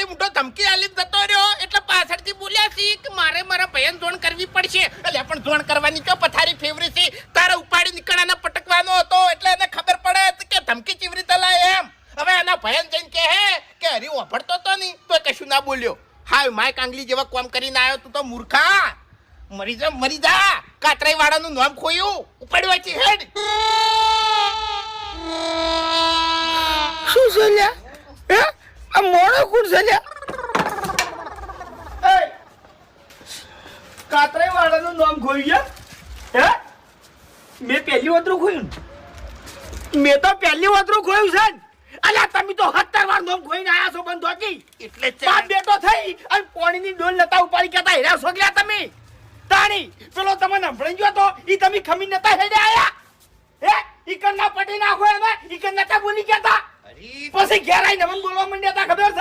એવડી મોટો ધમકી આલી જતો રહ્યો એટલે પાછળથી બોલ્યા છે કે મારે મારા ભયન જોણ કરવી પડશે. એટલે પણ જોણ કરવાની તો પથારી ફેવરી છે. તારે ઉપાડી નીકળાના પટકવાનો હતો એટલે એને ખબર પડે કે ધમકી ચીવરી તલાય એમ. હવે એના ભયન જઈને કે હરી ઓફરતો તો નહીં તો કશું ના બોલ્યો. હા માય કાંગલી જેવા કામ કરીને આવ્યો તું તો મૂર્ખા. મરી જા. કાતરાઈ વાળાનું નામ ખોયું ઉપાડવા છે હેડ. શું છે લ્યા? હે આ મોણો કોણ છે લ્યા? એ કાતરાઈ વાળાનું નામ ખોઈ ગયા? હે મેં પહેલી વાતરું ખોયું ને? મેં તો પહેલી વાતરું ખોયું છે ને. અલ્યા તમે તો 17 વાર નામ ખોઈને આયા છો બંધોકી. એટલે બાપ બેટો થઈ અને પાણીની ડોલ નતા ઉપાડી કેતા હેરા સોગલ્યા તમે. તાણી પેલો તમને સંભળાઈ ગયો તો ઈ તમે ખમી નતા હેડે આયા. હે ઈ કન્ના પટી નાખો એને ઈ કન્ના બોલી કેતા. પછી ઘેર આઈને મને બોલવા માંડ્યા તા ખબર છે?